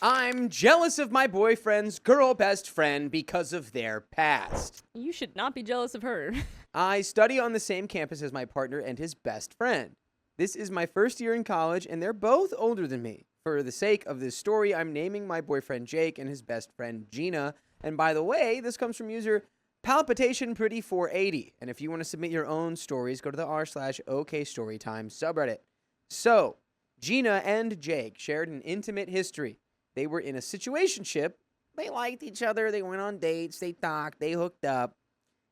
I'm jealous of my boyfriend's girl best friend because of their past. You should not be jealous of her. I study on the same campus as my partner and his best friend. This is my first year in college, and they're both older than me. For the sake of this story, I'm naming my boyfriend Jake and his best friend Gina. And by the way, this comes from user PalpitationPretty480. And if you want to submit your own stories, go to the r/OKStorytime subreddit. So, Gina and Jake shared an intimate history. They were in a situationship. They liked each other. They went on dates. They talked. They hooked up.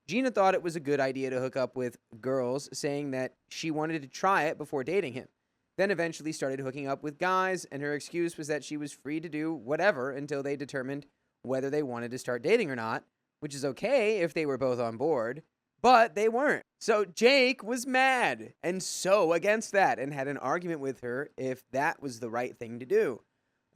Gina thought it was a good idea to hook up with girls, saying that she wanted to try it before dating him. Then eventually started hooking up with guys, and her excuse was that she was free to do whatever until they determined whether they wanted to start dating or not, which is okay if they were both on board, but they weren't. So Jake was mad and so against that and had an argument with her if that was the right thing to do.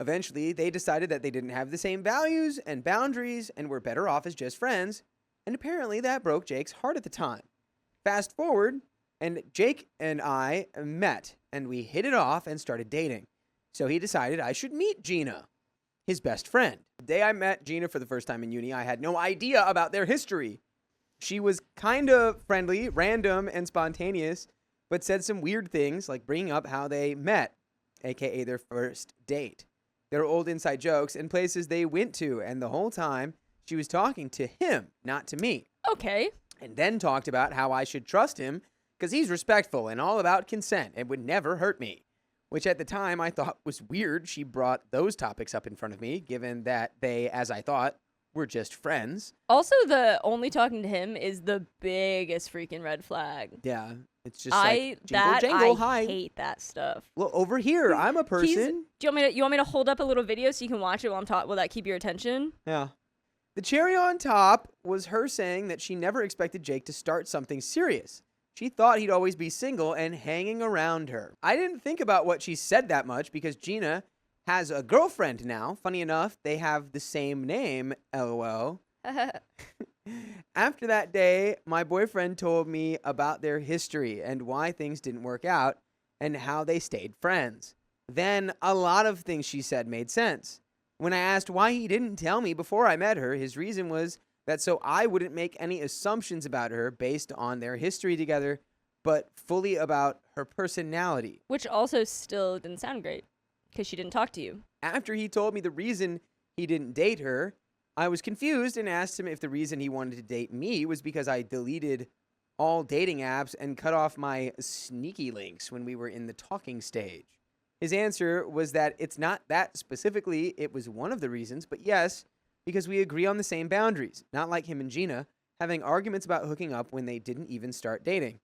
Eventually, they decided that they didn't have the same values and boundaries and were better off as just friends, and apparently that broke Jake's heart at the time. Fast forward, and Jake and I met, and we hit it off and started dating. So he decided I should meet Gina, his best friend. The day I met Gina for the first time in uni, I had no idea about their history. She was kind of friendly, random, and spontaneous, but said some weird things like bringing up how they met, aka their first date, their old inside jokes, and places they went to, and the whole time she was talking to him, not to me. Okay. And then talked about how I should trust him because he's respectful and all about consent and would never hurt me, which at the time I thought was weird. She brought those topics up in front of me, given that they, as I thought, were just friends. Also, the only talking to him is the biggest freaking red flag. Yeah, it's just like, jingle, I hi. hate that stuff. Well, over here, I'm a person. Do you want me to hold up a little video so you can watch it while I'm talking? Will that keep your attention? Yeah. The cherry on top was her saying that she never expected Jake to start something serious. She thought he'd always be single and hanging around her. I didn't think about what she said that much because Gina has a girlfriend now. Funny enough, they have the same name, LOL. After that day, my boyfriend told me about their history and why things didn't work out and how they stayed friends. Then a lot of things she said made sense. When I asked why he didn't tell me before I met her, his reason was that so I wouldn't make any assumptions about her based on their history together, but fully about her personality. Which also still didn't sound great, because she didn't talk to you. After he told me the reason he didn't date her, I was confused and asked him if the reason he wanted to date me was because I deleted all dating apps and cut off my sneaky links when we were in the talking stage. His answer was that it's not that specifically, it was one of the reasons, but yes, because we agree on the same boundaries, not like him and Gina, having arguments about hooking up when they didn't even start dating.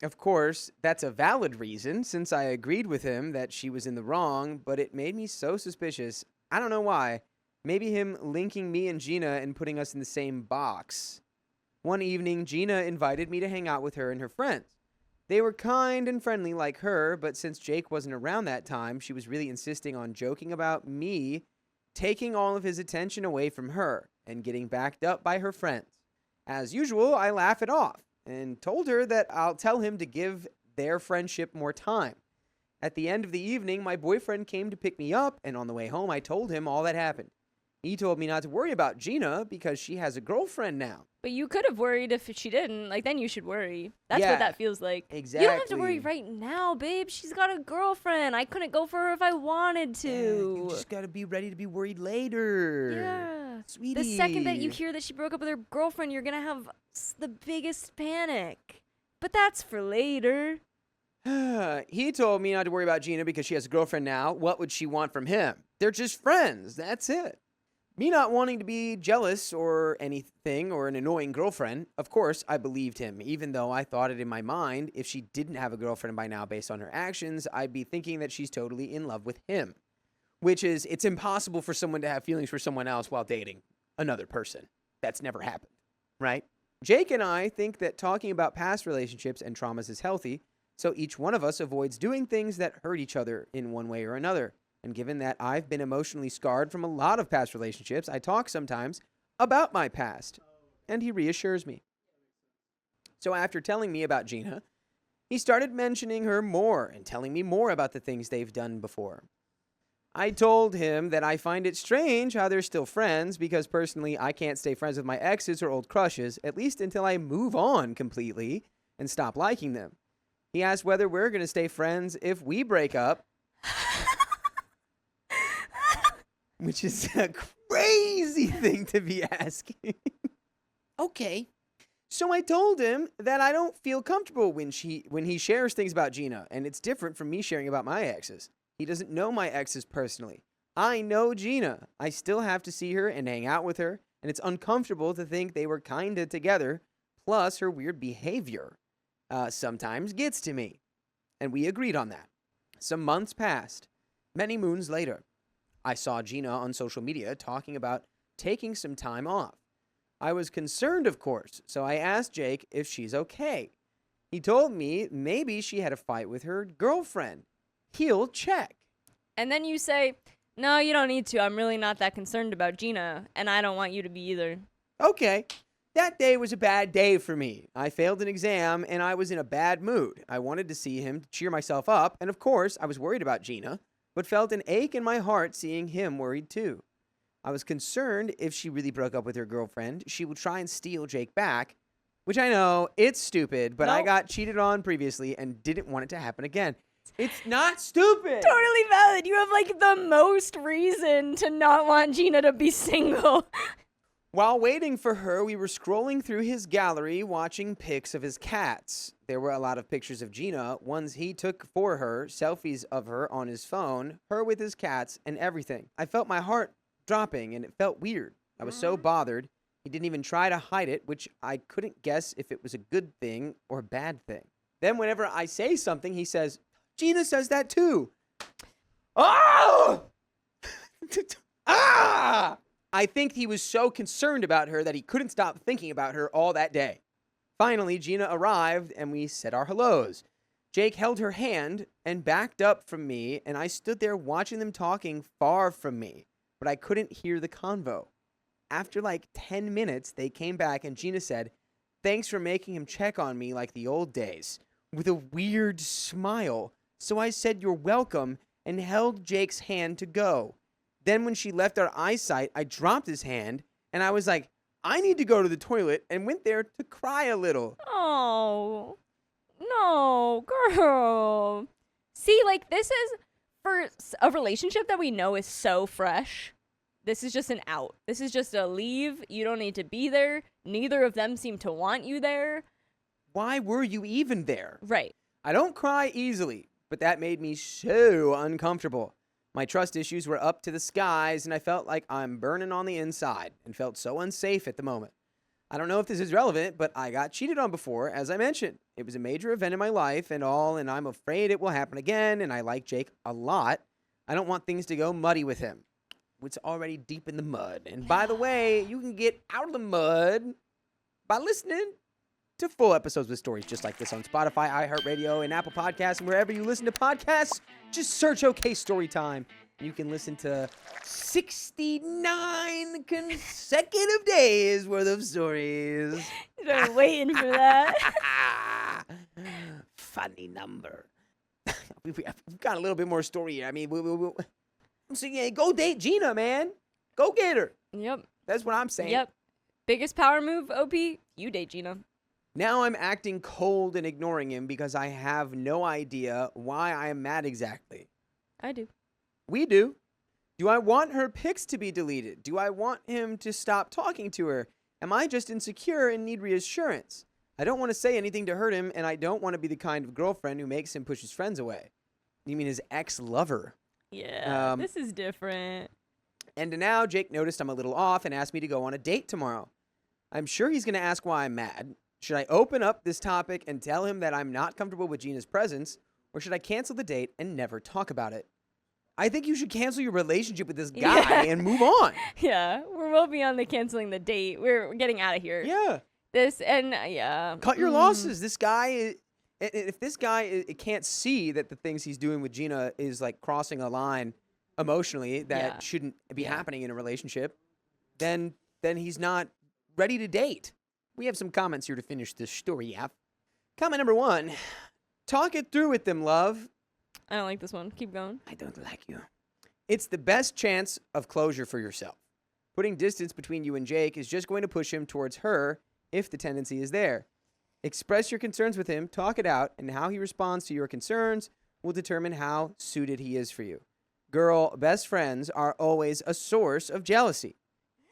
Of course, that's a valid reason, since I agreed with him that she was in the wrong, but it made me so suspicious. I don't know why. Maybe him linking me and Gina and putting us in the same box. One evening, Gina invited me to hang out with her and her friends. They were kind and friendly like her, but since Jake wasn't around that time, she was really insisting on joking about me taking all of his attention away from her and getting backed up by her friends. As usual, I laugh it off and told her that I'll tell him to give their friendship more time. At the end of the evening, my boyfriend came to pick me up, and on the way home, I told him all that happened. He told me not to worry about Gina because she has a girlfriend now. But you could have worried if she didn't. Like, then you should worry. That's Yeah, what that feels like. exactly. You don't have to worry right now, babe. She's got a girlfriend. I couldn't go for her if I wanted to. You just gotta be ready to be worried later. Yeah. Sweetie. The second that you hear that she broke up with her girlfriend, you're going to have the biggest panic. But that's for later. He told me not to worry about Gina because she has a girlfriend now. What would she want from him? They're just friends. That's it. Me not wanting to be jealous or anything or an annoying girlfriend, of course, I believed him, even though I thought it in my mind, if she didn't have a girlfriend by now based on her actions, I'd be thinking that she's totally in love with him. Which is, it's impossible for someone to have feelings for someone else while dating another person. That's never happened, right? Jake and I think that talking about past relationships and traumas is healthy, so each one of us avoids doing things that hurt each other in one way or another. And given that I've been emotionally scarred from a lot of past relationships, I talk sometimes about my past, and he reassures me. So after telling me about Gina, he started mentioning her more and telling me more about the things they've done before. I told him that I find it strange how they're still friends because personally I can't stay friends with my exes or old crushes, at least until I move on completely and stop liking them. He asked whether we're going to stay friends if we break up, which is a crazy thing to be asking. Okay. So I told him that I don't feel comfortable when he shares things about Gina, and it's different from me sharing about my exes. He doesn't know my exes personally. I know Gina. I still have to see her and hang out with her, and it's uncomfortable to think they were kinda together, plus her weird behavior sometimes gets to me. And we agreed on that. Some months passed. Many moons later, I saw Gina on social media talking about taking some time off. I was concerned, of course, so I asked Jake if she's okay. He told me maybe she had a fight with her girlfriend. He'll check. And then you say, no, you don't need to. I'm really not that concerned about Gina, and I don't want you to be either. Okay. That day was a bad day for me. I failed an exam, and I was in a bad mood. I wanted to see him to cheer myself up, and of course, I was worried about Gina, but felt an ache in my heart seeing him worried too. I was concerned if she really broke up with her girlfriend, she would try and steal Jake back, which I know, it's stupid, but I Nope. got cheated on previously and didn't want it to happen again. It's not stupid! Totally valid. You have like the most reason to not want Gina to be single. While waiting for her, we were scrolling through his gallery watching pics of his cats. There were a lot of pictures of Gina, ones he took for her, selfies of her on his phone, her with his cats, and everything. I felt my heart dropping, and it felt weird. I was so bothered. He didn't even try to hide it, which I couldn't guess if it was a good thing or a bad thing. Then whenever I say something, he says, Gina says that too. Oh! Ah! I think he was so concerned about her that he couldn't stop thinking about her all that day. Finally, Gina arrived and we said our hellos. Jake held her hand and backed up from me, and I stood there watching them talking far from me, but I couldn't hear the convo. After like 10 minutes, they came back and Gina said, "Thanks for making him check on me like the old days," with a weird smile. So I said, "You're welcome," and held Jake's hand to go. Then when she left our eyesight, I dropped his hand, and I was like, I need to go to the toilet, and went there to cry a little. Oh, no, girl. See, like, this is for a relationship that we know is so fresh. This is just an out. This is just a leave. You don't need to be there. Neither of them seem to want you there. Why were you even there? Right. I don't cry easily, but that made me so uncomfortable. My trust issues were up to the skies, and I felt like I'm burning on the inside and felt so unsafe at the moment. I don't know if this is relevant, but I got cheated on before, as I mentioned. It was a major event in my life and all, and I'm afraid it will happen again, and I like Jake a lot. I don't want things to go muddy with him. It's already deep in the mud. And by the way, you can get out of the mud by listening to full episodes with stories just like this on Spotify, iHeartRadio, and Apple Podcasts, and wherever you listen to podcasts. Just search OK Storytime. You can listen to 69 consecutive days worth of stories. Been waiting for that. Funny number. We've got a little bit more story here. I mean, so yeah, go date Gina, man. Go get her. Yep. That's what I'm saying. Yep. Biggest power move, OP? You date Gina. Now I'm acting cold and ignoring him because I have no idea why I am mad exactly. I do. We do. Do I want her pics to be deleted? Do I want him to stop talking to her? Am I just insecure and need reassurance? I don't want to say anything to hurt him, and I don't want to be the kind of girlfriend who makes him push his friends away. You mean his ex-lover? Yeah, this is different. And now Jake noticed I'm a little off and asked me to go on a date tomorrow. I'm sure he's going to ask why I'm mad. Should I open up this topic and tell him that I'm not comfortable with Gina's presence, or should I cancel the date and never talk about it? I think you should cancel your relationship with this guy and move on. Yeah, we're well beyond the canceling the date. We're getting out of here. Yeah. Yeah. Cut your losses. This guy, if this guy can't see that the things he's doing with Gina is like crossing a line emotionally that shouldn't be happening in a relationship, then he's not ready to date. We have some comments here to finish this story off. Comment number 1. Talk it through with them, love. I don't like this one. Keep going. I don't like you. It's the best chance of closure for yourself. Putting distance between you and Jake is just going to push him towards her if the tendency is there. Express your concerns with him, talk it out, and how he responds to your concerns will determine how suited he is for you. Girl best friends are always a source of jealousy.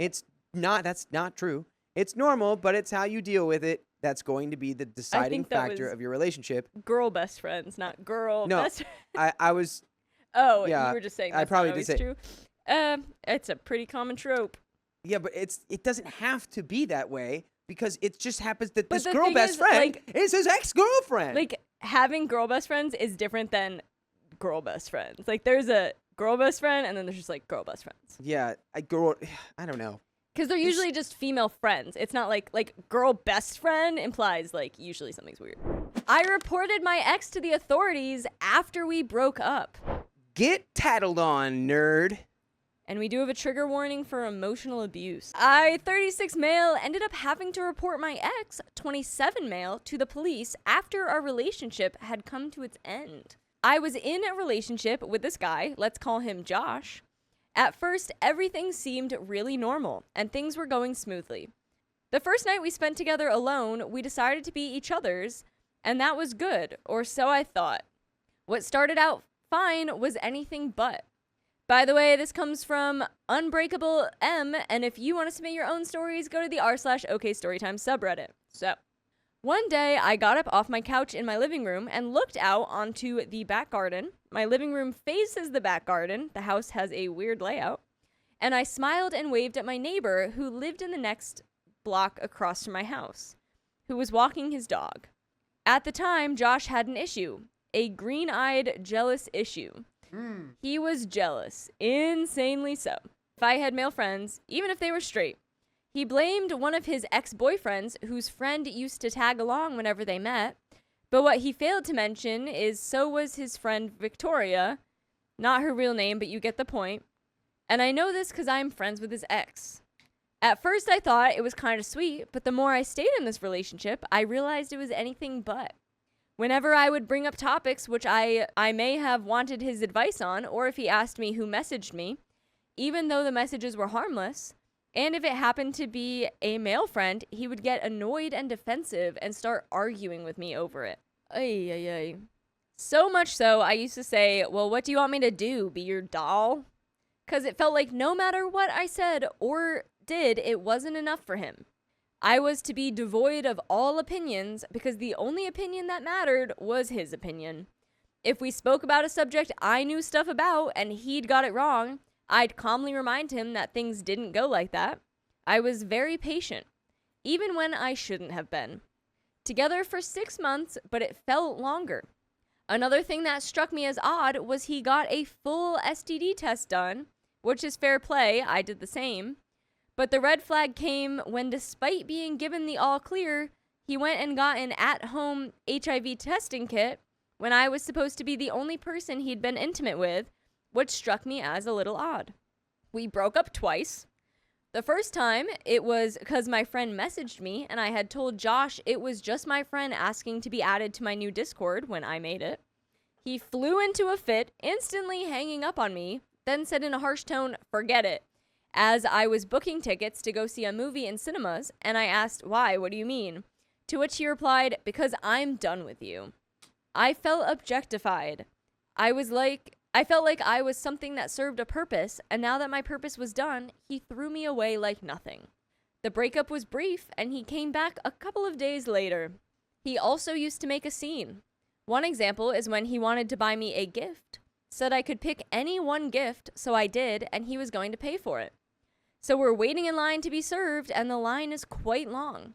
That's not true. It's normal, but it's how you deal with it that's going to be the deciding factor of your relationship. Girl best friends, not girl best friends. I was... Oh, yeah, you were just saying that's I probably not did always say true. It's a pretty common trope. Yeah, but it doesn't have to be that way because it just happens that this the girl thing best is, friend is his ex-girlfriend. Like, having girl best friends is different than girl best friends. Like, there's a girl best friend, and then there's just, like, girl best friends. Yeah, I don't know. Because they're usually just female friends. It's not like girl best friend implies, like, usually something's weird. I reported my ex to the authorities after we broke up. Get tattled on, nerd. And we do have a trigger warning for emotional abuse. I, 36 male, ended up having to report my ex, 27 male, to the police after our relationship had come to its end. I was in a relationship with this guy, let's call him Josh. At first, everything seemed really normal, and things were going smoothly. The first night we spent together alone, we decided to be each other's, and that was good, or so I thought. What started out fine was anything but. By the way, this comes from Unbreakable M, and if you want to submit your own stories, go to the r/OK Storytime subreddit. So, one day I got up off my couch in my living room and looked out onto the back garden. My living room faces the back garden. The house has a weird layout. And I smiled and waved at my neighbor who lived in the next block across from my house, who was walking his dog. At the time, Josh had an issue, a green-eyed, jealous issue. He was jealous, insanely so. If I had male friends, even if they were straight, he blamed one of his ex-boyfriends whose friend used to tag along whenever they met. But what he failed to mention is so was his friend Victoria. Not her real name, but you get the point. And I know this because I'm friends with his ex. At first I thought it was kind of sweet, but the more I stayed in this relationship, I realized it was anything but. Whenever I would bring up topics which I may have wanted his advice on, or if he asked me who messaged me, even though the messages were harmless, and if it happened to be a male friend, he would get annoyed and defensive and start arguing with me over it. Ay, ay, ay. So much so, I used to say, well, what do you want me to do, be your doll? Because it felt like no matter what I said or did, it wasn't enough for him. I was to be devoid of all opinions because the only opinion that mattered was his opinion. If we spoke about a subject I knew stuff about and he'd got it wrong, I'd calmly remind him that things didn't go like that. I was very patient, even when I shouldn't have been. Together for 6 months, but it felt longer. Another thing that struck me as odd was he got a full STD test done, which is fair play, I did the same. But the red flag came when, despite being given the all clear, he went and got an at-home HIV testing kit when I was supposed to be the only person he'd been intimate with, which struck me as a little odd. We broke up twice. The first time, it was because my friend messaged me, and I had told Josh it was just my friend asking to be added to my new Discord when I made it. He flew into a fit, instantly hanging up on me, then said in a harsh tone, "Forget it," as I was booking tickets to go see a movie in cinemas, and I asked, "Why? What do you mean?" To which he replied, "Because I'm done with you." I felt objectified. I felt like I was something that served a purpose, and now that my purpose was done, he threw me away like nothing. The breakup was brief, and he came back a couple of days later. He also used to make a scene. One example is when he wanted to buy me a gift, said I could pick any one gift, so I did, and he was going to pay for it. So we're waiting in line to be served, and the line is quite long.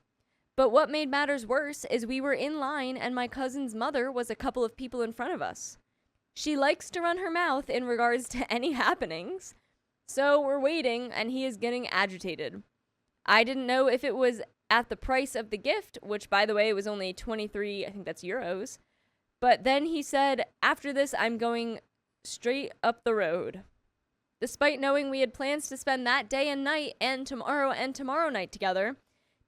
But what made matters worse is we were in line, and my cousin's mother was a couple of people in front of us. She likes to run her mouth in regards to any happenings. So we're waiting, and he is getting agitated. I didn't know if it was at the price of the gift, which, by the way, was only 23, I think that's euros. But then he said, "After this, I'm going straight up the road." Despite knowing we had plans to spend that day and night and tomorrow night together,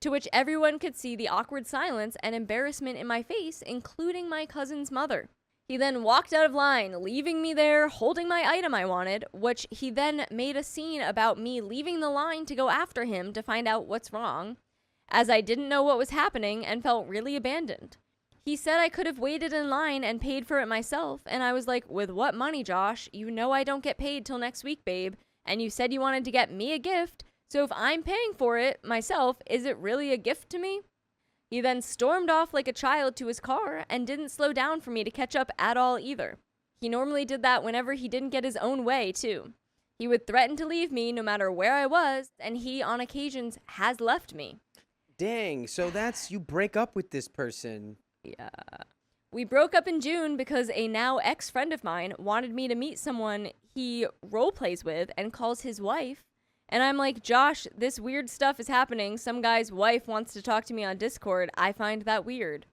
to which everyone could see the awkward silence and embarrassment in my face, including my cousin's mother. He then walked out of line, leaving me there holding my item I wanted, which he then made a scene about me leaving the line to go after him to find out what's wrong, as I didn't know what was happening and felt really abandoned. He said I could have waited in line and paid for it myself, and I was like, with what money, Josh? You know I don't get paid till next week, babe, and you said you wanted to get me a gift, so if I'm paying for it myself, is it really a gift to me? He then stormed off like a child to his car and didn't slow down for me to catch up at all either. He normally did that whenever he didn't get his own way, too. He would threaten to leave me no matter where I was, and he, on occasions, has left me. Dang, so that's, you break up with this person. Yeah. We broke up in June because a now ex-friend of mine wanted me to meet someone he role plays with and calls his wife. And I'm like, Josh, this weird stuff is happening. Some guy's wife wants to talk to me on Discord. I find that weird.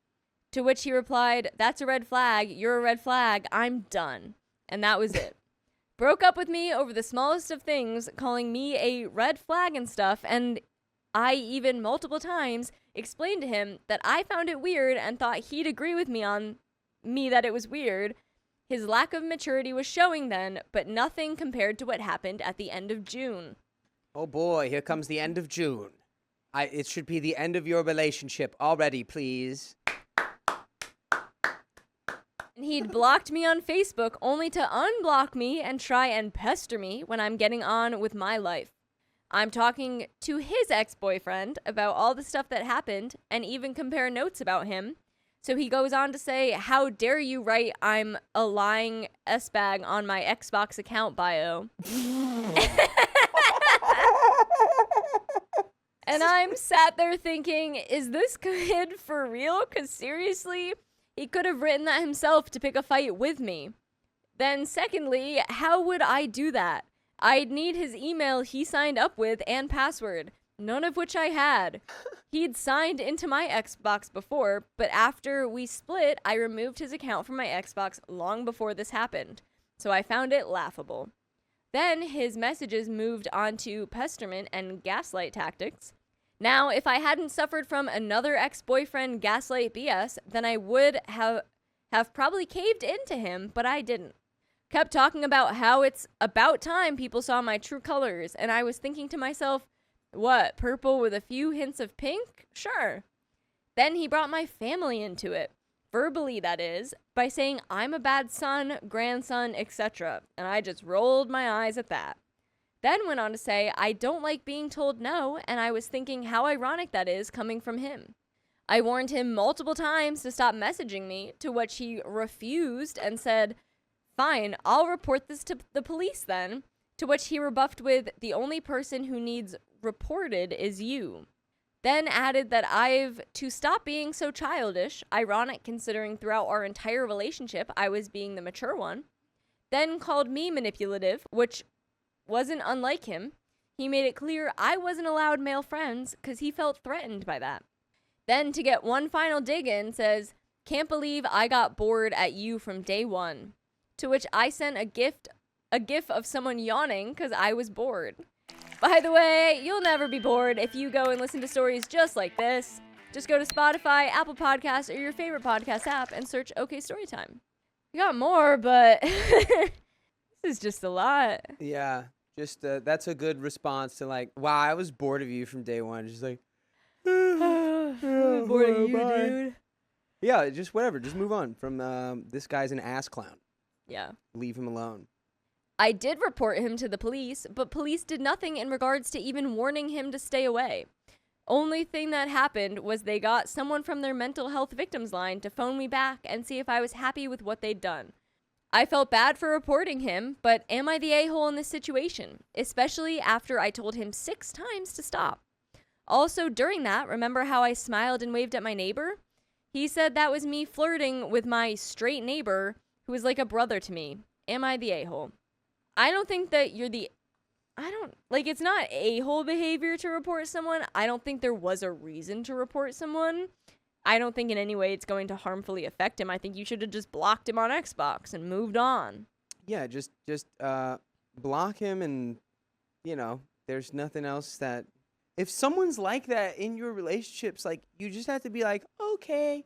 To which he replied, that's a red flag. You're a red flag. I'm done. And that was it. Broke up with me over the smallest of things, calling me a red flag and stuff. And I even multiple times explained to him that I found it weird and thought he'd agree with me on me that it was weird. His lack of maturity was showing then, but nothing compared to what happened at the end of June. Oh boy, here comes the end of June. It should be the end of your relationship already, please. And he'd blocked me on Facebook only to unblock me and try and pester me when I'm getting on with my life. I'm talking to his ex-boyfriend about all the stuff that happened and even compare notes about him. So he goes on to say, how dare you write I'm a lying S-bag on my Xbox account bio. And I'm sat there thinking, is this kid for real? Because seriously, he could have written that himself to pick a fight with me. Then secondly, how would I do that? I'd need his email he signed up with and password, none of which I had. He'd signed into my Xbox before, but after we split, I removed his account from my Xbox long before this happened. So I found it laughable. Then his messages moved on to pesterment and gaslight tactics. Now, if I hadn't suffered from another ex-boyfriend gaslight BS, then I would have probably caved into him, but I didn't. Kept talking about how it's about time people saw my true colors, and I was thinking to myself, what, purple with a few hints of pink? Sure. Then he brought my family into it, verbally that is, by saying I'm a bad son, grandson, etc., and I just rolled my eyes at that. Then went on to say, I don't like being told no, and I was thinking how ironic that is coming from him. I warned him multiple times to stop messaging me, to which he refused and said, fine, I'll report this to the police then, to which he rebuffed with, the only person who needs reported is you. Then added that I've to stop being so childish, ironic considering throughout our entire relationship I was being the mature one. Then called me manipulative, which wasn't unlike him. He made it clear I wasn't allowed male friends because he felt threatened by that. Then to get one final dig in says, can't believe I got bored at you from day one. To which I sent a gif of someone yawning because I was bored. By the way, you'll never be bored if you go and listen to stories just like this. Just go to Spotify, Apple Podcasts, or your favorite podcast app and search OK Storytime. We got more, but this is just a lot. Yeah, just that's a good response to like, wow, I was bored of you from day one. Just like, I'm bored of you, bye. dude. Yeah, just whatever. Just move on from this guy's an ass clown. Yeah. Leave him alone. I did report him to the police, but police did nothing in regards to even warning him to stay away. Only thing that happened was they got someone from their mental health victims line to phone me back and see if I was happy with what they'd done. I felt bad for reporting him, but am I the a-hole in this situation? Especially after I told him 6 times to stop. Also, during that, remember how I smiled and waved at my neighbor? He said that was me flirting with my straight neighbor, who was like a brother to me. Am I the a-hole? I don't think that you're it's not a-hole behavior to report someone. I don't think there was a reason to report someone. I don't think in any way it's going to harmfully affect him. I think you should have just blocked him on Xbox and moved on. Yeah, just block him, and there's nothing else that. If someone's like that in your relationships, like, you just have to be like, okay,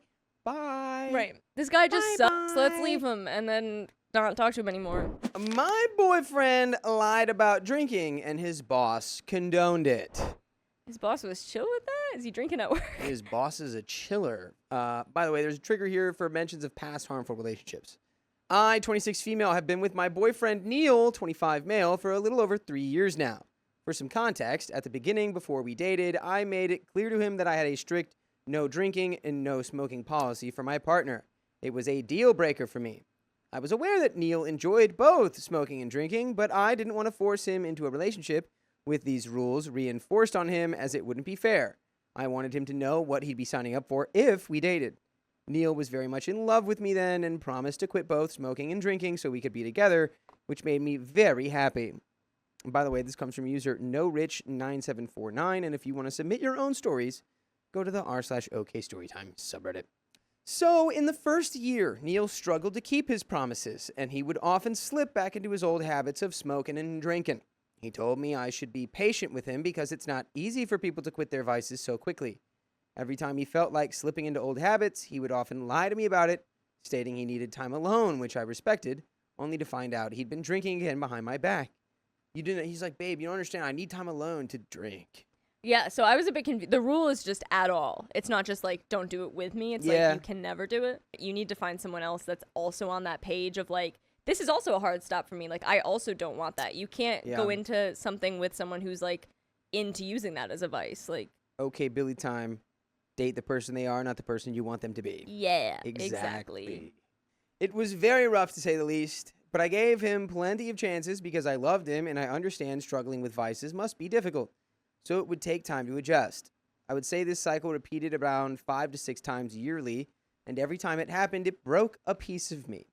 Bye. Right. This guy just sucks. Let's Bye-bye. leave him and then not talk to him anymore. My boyfriend lied about drinking, and his boss condoned it. His boss was chill with that? Is he drinking at work? His boss is a chiller. By the way, there's a trigger here for mentions of past harmful relationships. I, 26 female, have been with my boyfriend Neil, 25 male, for a little over 3 years now. For some context, at the beginning, before we dated, I made it clear to him that I had a strict no drinking and no smoking policy for my partner. It was a deal breaker for me. I was aware that Neil enjoyed both smoking and drinking, but I didn't want to force him into a relationship with these rules reinforced on him, as it wouldn't be fair. I wanted him to know what he'd be signing up for if we dated. Neil was very much in love with me then and promised to quit both smoking and drinking so we could be together, which made me very happy. And by the way, this comes from user NoRich9749, and if you want to submit your own stories, go to the r/OK Storytime subreddit. So, in the first year, Neil struggled to keep his promises, and he would often slip back into his old habits of smoking and drinking. He told me I should be patient with him because it's not easy for people to quit their vices so quickly. Every time he felt like slipping into old habits, he would often lie to me about it, stating he needed time alone, which I respected, only to find out he'd been drinking again behind my back. He's like, babe, you don't understand. I need time alone to drink. Yeah, so I was a bit confused. The rule is just at all. It's not just like, don't do it with me. It's like, you can never do it. You need to find someone else that's also on that page of like, this is also a hard stop for me. Like, I also don't want that. You can't go into something with someone who's like into using that as a vice. Like, okay, Billy time. Date the person they are, not the person you want them to be. Yeah, exactly. It was very rough to say the least, but I gave him plenty of chances because I loved him and I understand struggling with vices must be difficult. So it would take time to adjust. I would say this cycle repeated around 5 to 6 times yearly, and every time it happened, it broke a piece of me.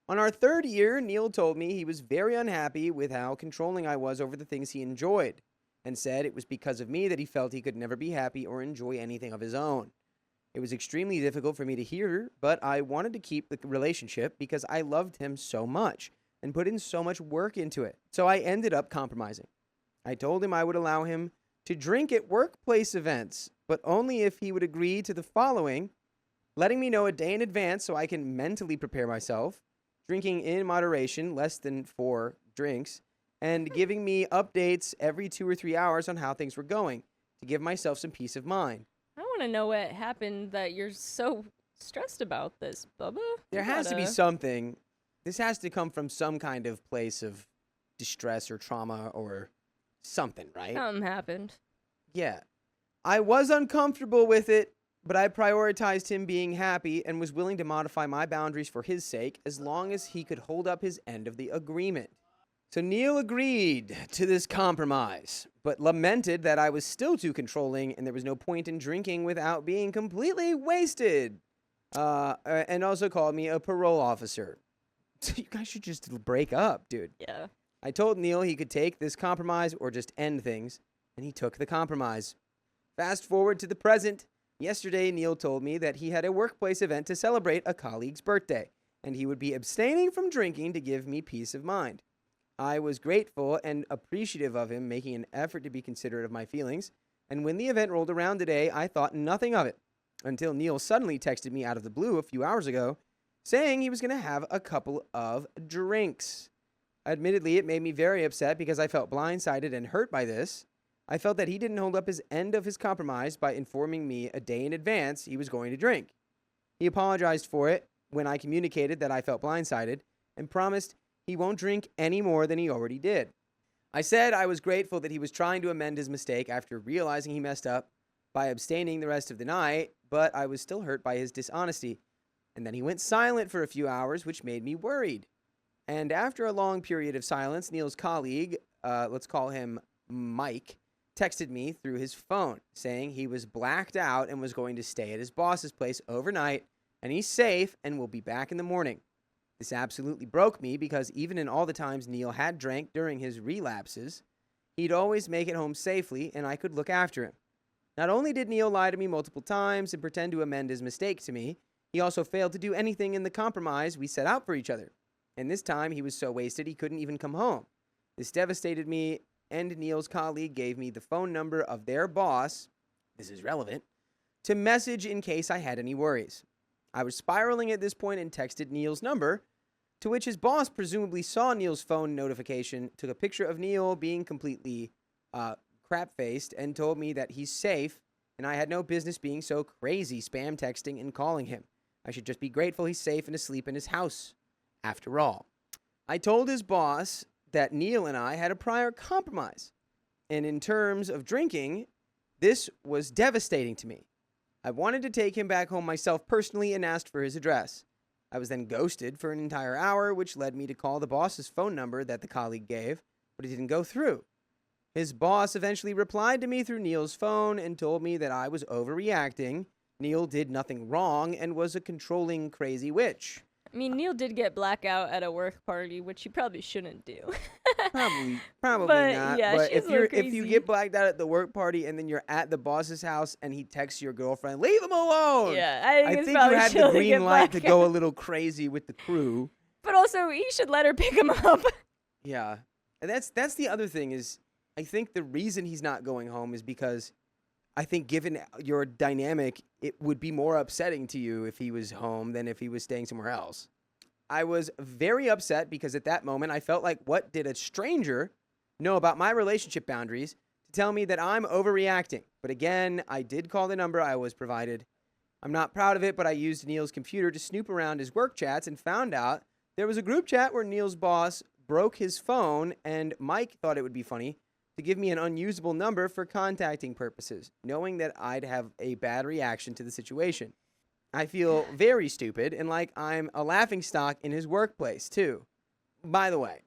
On our 3rd year, Neil told me he was very unhappy with how controlling I was over the things he enjoyed, and said it was because of me that he felt he could never be happy or enjoy anything of his own. It was extremely difficult for me to hear, but I wanted to keep the relationship because I loved him so much and put in so much work into it. So I ended up compromising. I told him I would allow him to drink at workplace events, but only if he would agree to the following: letting me know a day in advance so I can mentally prepare myself, drinking in moderation, less than 4 drinks, and giving me updates every 2 or 3 hours on how things were going to give myself some peace of mind. I want to know what happened that you're so stressed about this, Bubba. There has to be something. This has to come from some kind of place of distress or trauma or something, right? Something happened. Yeah. I was uncomfortable with it, but I prioritized him being happy and was willing to modify my boundaries for his sake as long as he could hold up his end of the agreement. So Neil agreed to this compromise, but lamented that I was still too controlling and there was no point in drinking without being completely wasted. And also called me a parole officer. So you guys should just break up, dude. Yeah. I told Neil he could take this compromise or just end things, and he took the compromise. Fast forward to the present. Yesterday, Neil told me that he had a workplace event to celebrate a colleague's birthday, and he would be abstaining from drinking to give me peace of mind. I was grateful and appreciative of him making an effort to be considerate of my feelings, and when the event rolled around today, I thought nothing of it, until Neil suddenly texted me out of the blue a few hours ago, saying he was going to have a couple of drinks. Admittedly, it made me very upset because I felt blindsided and hurt by this. I felt that he didn't hold up his end of his compromise by informing me a day in advance he was going to drink. He apologized for it when I communicated that I felt blindsided and promised he won't drink any more than he already did. I said I was grateful that he was trying to amend his mistake after realizing he messed up by abstaining the rest of the night, but I was still hurt by his dishonesty. And then he went silent for a few hours, which made me worried. And after a long period of silence, Neil's colleague, let's call him Mike, texted me through his phone saying he was blacked out and was going to stay at his boss's place overnight, and he's safe and will be back in the morning. This absolutely broke me because even in all the times Neil had drank during his relapses, he'd always make it home safely and I could look after him. Not only did Neil lie to me multiple times and pretend to amend his mistake to me, he also failed to do anything in the compromise we set out for each other. And this time, he was so wasted he couldn't even come home. This devastated me, and Neil's colleague gave me the phone number of their boss, this is relevant, to message in case I had any worries. I was spiraling at this point and texted Neil's number, to which his boss presumably saw Neil's phone notification, took a picture of Neil being completely crap-faced, and told me that he's safe, and I had no business being so crazy spam texting and calling him. I should just be grateful he's safe and asleep in his house, after all. I told his boss that Neil and I had a prior compromise, and in terms of drinking, this was devastating to me. I wanted to take him back home myself personally and asked for his address. I was then ghosted for an entire hour, which led me to call the boss's phone number that the colleague gave, but it didn't go through. His boss eventually replied to me through Neil's phone and told me that I was overreacting. Neil did nothing wrong and was a controlling, crazy witch. I mean, Neil did get blackout at a work party, which you probably shouldn't do. Probably But, not. yeah, But she's a little if you crazy. get blacked out at the work party and then you're at the boss's house and he texts your girlfriend, leave him alone. Yeah, I think I it's think you probably had chill the to green get light to blackout. go a little crazy with the crew. But also, he should let her pick him up. Yeah, and that's the other thing is, I think the reason he's not going home is because I think given your dynamic, it would be more upsetting to you if he was home than if he was staying somewhere else. I was very upset because at that moment I felt like, what did a stranger know about my relationship boundaries to tell me that I'm overreacting? But again, I did call the number I was provided. I'm not proud of it, but I used Neil's computer to snoop around his work chats and found out there was a group chat where Neil's boss broke his phone, and Mike thought it would be funny to give me an unusable number for contacting purposes, knowing that I'd have a bad reaction to the situation. I feel very stupid and like I'm a laughingstock in his workplace, too. By the way,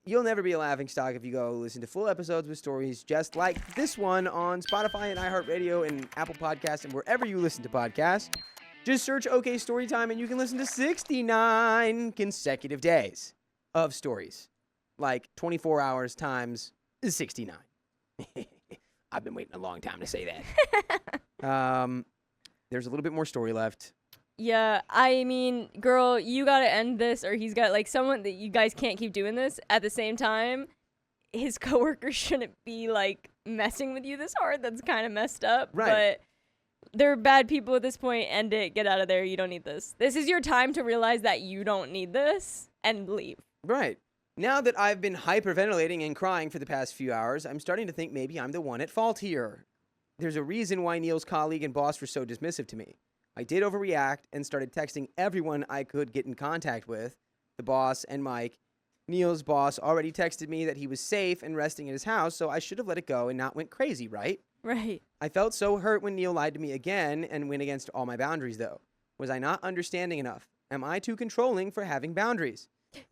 you'll never be a laughingstock if you go listen to full episodes with stories just like this one on Spotify and iHeartRadio and Apple Podcasts and wherever you listen to podcasts. Just search OK Storytime and you can listen to 69 consecutive days of stories. Like 24 hours times 69. I've been waiting a long time to say that. There's a little bit more story left. Yeah, I mean, girl, you gotta end this, or he's got, like, someone that you guys can't keep doing this. At the same time, his coworkers shouldn't be, like, messing with you this hard. That's kind of messed up. Right. But they're bad people at this point. End it. Get out of there. You don't need this. This is your time to realize that you don't need this and leave. Right. Now that I've been hyperventilating and crying for the past few hours, I'm starting to think maybe I'm the one at fault here. There's a reason why Neil's colleague and boss were so dismissive to me. I did overreact and started texting everyone I could get in contact with, the boss and Mike. Neil's boss already texted me that he was safe and resting at his house, so I should have let it go and not went crazy, right? Right. I felt so hurt when Neil lied to me again and went against all my boundaries, though. Was I not understanding enough? Am I too controlling for having boundaries?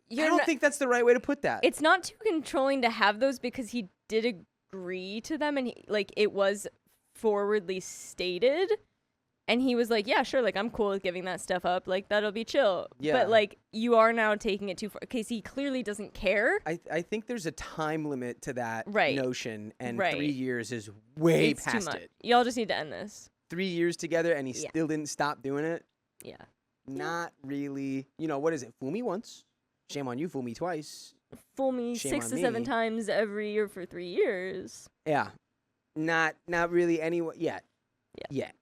I don't think that's the right way to put that. It's not too controlling to have those because he did agree to them and, it was forwardly stated. And he was like, yeah, sure, like, I'm cool with giving that stuff up. Like, that'll be chill. Yeah. But, like, you are now taking it too far because he clearly doesn't care. I think there's a time limit to that Right. notion, and Right. 3 years is way It's too past much. it. Y'all just need to end this. 3 years together, and he Yeah. still didn't stop doing it? Yeah. Not really. You know, what is it? Fool me once. Shame on you, fool me twice. Fool me Shame 6 on to 7 me. times every year for 3 years. Yeah. Not really anyone yet. Yeah. Yet.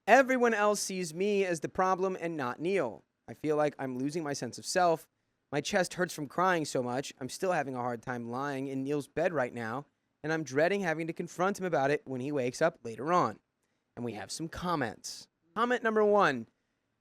Everyone else sees me as the problem and not Neil. I feel like I'm losing my sense of self. My chest hurts from crying so much. I'm still having a hard time lying in Neil's bed right now, and I'm dreading having to confront him about it when he wakes up later on. And we have some comments. Comment number 1.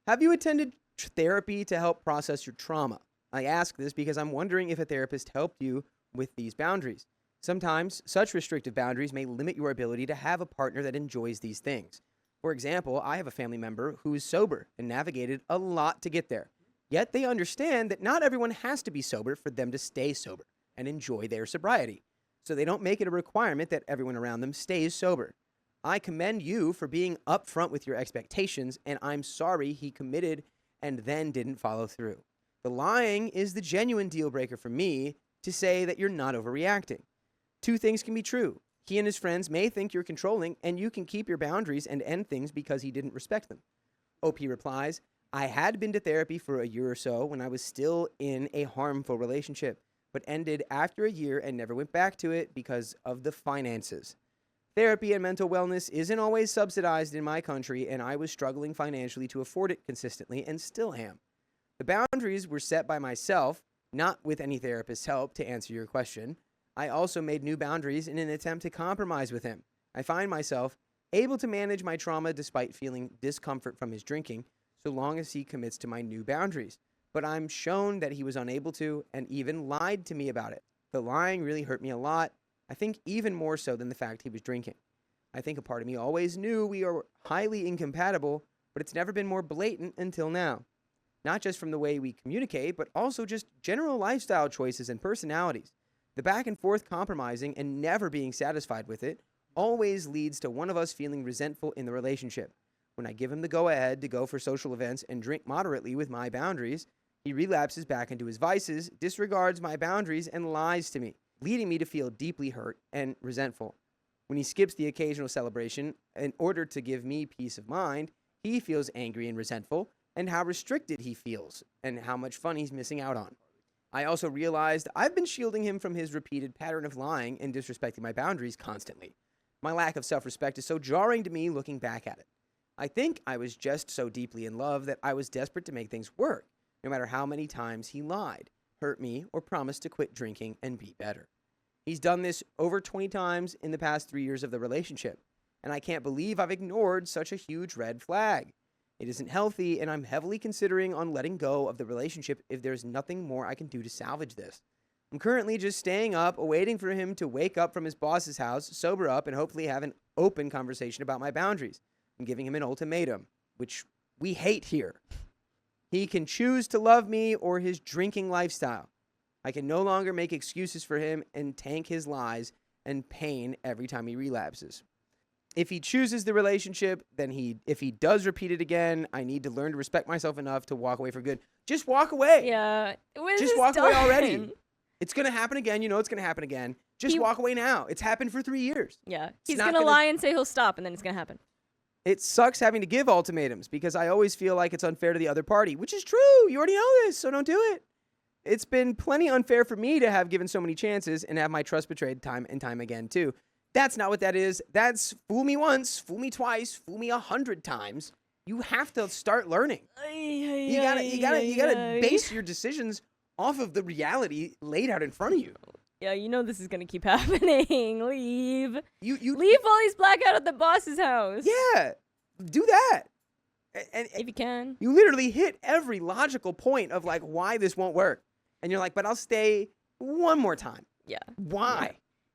Have you attended therapy to help process your trauma? I ask this because I'm wondering if a therapist helped you with these boundaries. Sometimes such restrictive boundaries may limit your ability to have a partner that enjoys these things. For example, I have a family member who is sober and navigated a lot to get there. Yet they understand that not everyone has to be sober for them to stay sober and enjoy their sobriety. So they don't make it a requirement that everyone around them stays sober. I commend you for being upfront with your expectations, and I'm sorry he committed and then didn't follow through. The lying is the genuine deal breaker for me to say that you're not overreacting. 2 things can be true. He and his friends may think you're controlling, and you can keep your boundaries and end things because he didn't respect them. OP replies, I had been to therapy for a year or so when I was still in a harmful relationship, but ended after a year and never went back to it because of the finances. Therapy and mental wellness isn't always subsidized in my country, and I was struggling financially to afford it consistently and still am. The boundaries were set by myself, not with any therapist's help, to answer your question. I also made new boundaries in an attempt to compromise with him. I find myself able to manage my trauma despite feeling discomfort from his drinking, so long as he commits to my new boundaries. But I'm shown that he was unable to and even lied to me about it. The lying really hurt me a lot, I think even more so than the fact he was drinking. I think a part of me always knew we are highly incompatible, but it's never been more blatant until now. Not just from the way we communicate, but also just general lifestyle choices and personalities. The back and forth compromising and never being satisfied with it always leads to one of us feeling resentful in the relationship. When I give him the go-ahead to go for social events and drink moderately with my boundaries, he relapses back into his vices, disregards my boundaries, and lies to me, leading me to feel deeply hurt and resentful. When he skips the occasional celebration in order to give me peace of mind, he feels angry and resentful, and how restricted he feels, and how much fun he's missing out on. I also realized I've been shielding him from his repeated pattern of lying and disrespecting my boundaries constantly. My lack of self-respect is so jarring to me looking back at it. I think I was just so deeply in love that I was desperate to make things work, no matter how many times he lied, hurt me, or promised to quit drinking and be better. He's done this over 20 times in the past 3 years of the relationship, and I can't believe I've ignored such a huge red flag. It isn't healthy, and I'm heavily considering on letting go of the relationship if there's nothing more I can do to salvage this. I'm currently just staying up, waiting for him to wake up from his boss's house, sober up, and hopefully have an open conversation about my boundaries. I'm giving him an ultimatum, which we hate here. He can choose to love me or his drinking lifestyle. I can no longer make excuses for him and tank his lies and pain every time he relapses. If he chooses the relationship, then if he does repeat it again, I need to learn to respect myself enough to walk away for good. Just walk away. Yeah. Just walk away already. It's going to happen again. You know it's going to happen again. Just walk away now. It's happened for 3 years. Yeah. He's going to lie and say he'll stop, and then it's going to happen. It sucks having to give ultimatums because I always feel like it's unfair to the other party, which is true. You already know this, so don't do it. It's been plenty unfair for me to have given so many chances and have my trust betrayed time and time again, too. That's not what that is. That's fool me once, fool me twice, fool me 100 times. You have to start learning. You gotta base your decisions off of the reality laid out in front of you. Yeah, you know this is gonna keep happening. Leave. You leave while he's blackout at the boss's house. Yeah, do that. And if you can. You literally hit every logical point of like why this won't work, and you're like, but I'll stay one more time. Yeah. Why?